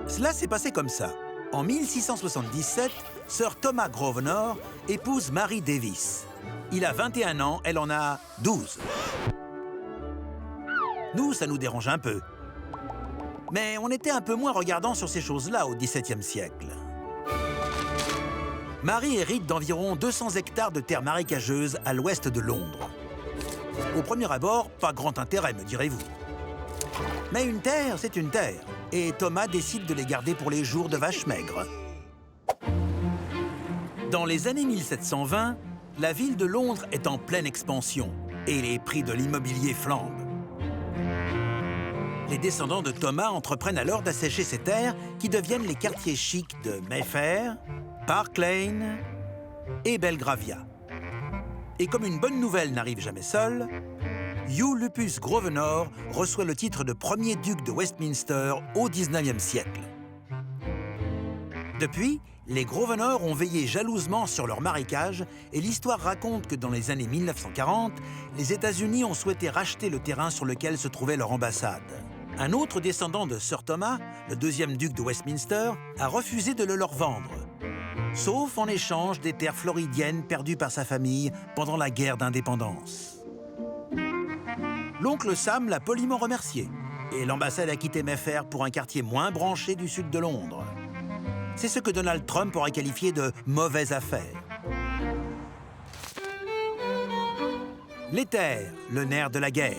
Cela s'est passé comme ça. En 1677, Sir Thomas Grosvenor épouse Mary Davis. Il a 21 ans, elle en a 12. Nous, ça nous dérange un peu. Mais on était un peu moins regardants sur ces choses-là au XVIIe siècle. Mary hérite d'environ 200 hectares de terres marécageuses à l'ouest de Londres. Au premier abord, pas grand intérêt, me direz-vous. Mais une terre, c'est une terre. Et Thomas décide de les garder pour les jours de vaches maigres. Dans les années 1720, la ville de Londres est en pleine expansion et les prix de l'immobilier flambent. Les descendants de Thomas entreprennent alors d'assécher ces terres qui deviennent les quartiers chics de Mayfair, Park Lane et Belgravia. Et comme une bonne nouvelle n'arrive jamais seule, Hugh Lupus Grosvenor reçoit le titre de premier duc de Westminster au XIXe siècle. Depuis, les Grosvenor ont veillé jalousement sur leur marécage et l'histoire raconte que dans les années 1940, les États-Unis ont souhaité racheter le terrain sur lequel se trouvait leur ambassade. Un autre descendant de Sir Thomas, le deuxième duc de Westminster, a refusé de le leur vendre, sauf en échange des terres floridiennes perdues par sa famille pendant la guerre d'indépendance. L'oncle Sam l'a poliment remercié, et l'ambassade a quitté Mayfair pour un quartier moins branché du sud de Londres. C'est ce que Donald Trump aurait qualifié de « mauvaise affaire ». Les terres, le nerf de la guerre.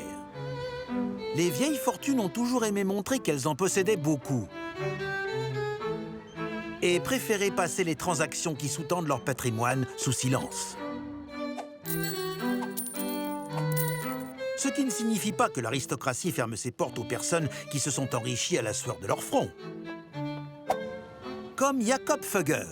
Les vieilles fortunes ont toujours aimé montrer qu'elles en possédaient beaucoup et préféré passer les transactions qui sous-tendent leur patrimoine sous silence. Ce qui ne signifie pas que l'aristocratie ferme ses portes aux personnes qui se sont enrichies à la sueur de leur front. Comme Jakob Fugger.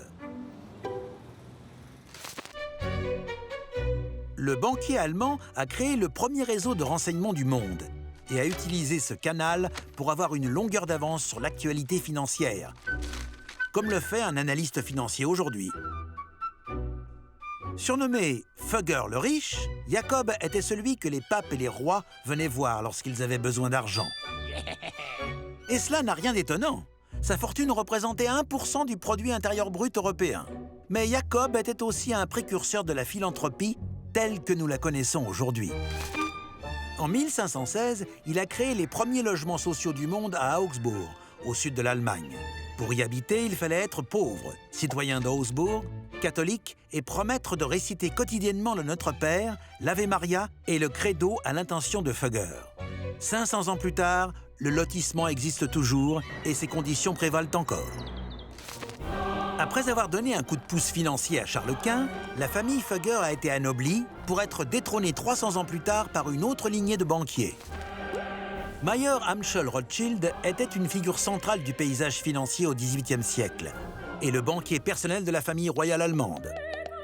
Le banquier allemand a créé le premier réseau de renseignement du monde et a utilisé ce canal pour avoir une longueur d'avance sur l'actualité financière, comme le fait un analyste financier aujourd'hui. Surnommé Fugger le riche, Jakob était celui que les papes et les rois venaient voir lorsqu'ils avaient besoin d'argent. Et cela n'a rien d'étonnant. Sa fortune représentait 1% du produit intérieur brut européen. Mais Jakob était aussi un précurseur de la philanthropie telle que nous la connaissons aujourd'hui. En 1516, il a créé les premiers logements sociaux du monde à Augsbourg, au sud de l'Allemagne. Pour y habiter, il fallait être pauvre, citoyen d'Augsbourg, catholique et promettre de réciter quotidiennement le Notre Père, l'Ave Maria et le Credo à l'intention de Fugger. 500 ans plus tard, le lotissement existe toujours et ses conditions prévalent encore. Après avoir donné un coup de pouce financier à Charles Quint, la famille Fugger a été anoblie pour être détrônée 300 ans plus tard par une autre lignée de banquiers. Mayer Amschel Rothschild était une figure centrale du paysage financier au XVIIIe siècle et le banquier personnel de la famille royale allemande.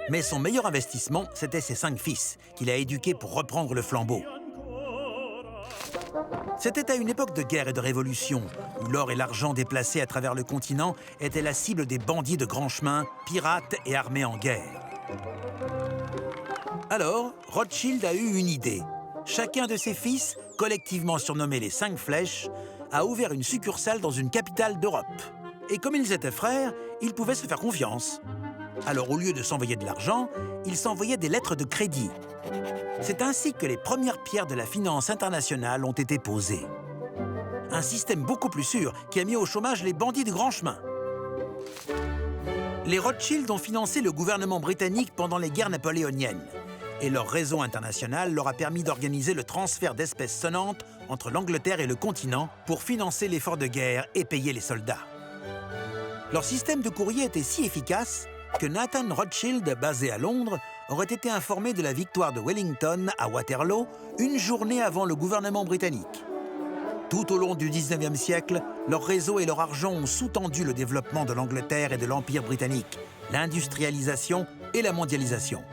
Mais son meilleur investissement, c'était ses 5 fils, qu'il a éduqués pour reprendre le flambeau. C'était à une époque de guerre et de révolution, où l'or et l'argent déplacés à travers le continent étaient la cible des bandits de grand chemin, pirates et armés en guerre. Alors, Rothschild a eu une idée. Chacun de ses fils, collectivement surnommés les 5 flèches, a ouvert une succursale dans une capitale d'Europe. Et comme ils étaient frères, ils pouvaient se faire confiance. Alors, au lieu de s'envoyer de l'argent, ils s'envoyaient des lettres de crédit. C'est ainsi que les premières pierres de la finance internationale ont été posées. Un système beaucoup plus sûr qui a mis au chômage les bandits de grand chemin. Les Rothschild ont financé le gouvernement britannique pendant les guerres napoléoniennes. Et leur réseau international leur a permis d'organiser le transfert d'espèces sonnantes entre l'Angleterre et le continent pour financer l'effort de guerre et payer les soldats. Leur système de courrier était si efficace que Nathan Rothschild, basé à Londres, aurait été informé de la victoire de Wellington à Waterloo une journée avant le gouvernement britannique. Tout au long du XIXe siècle, leur réseau et leur argent ont sous-tendu le développement de l'Angleterre et de l'Empire britannique, l'industrialisation et la mondialisation.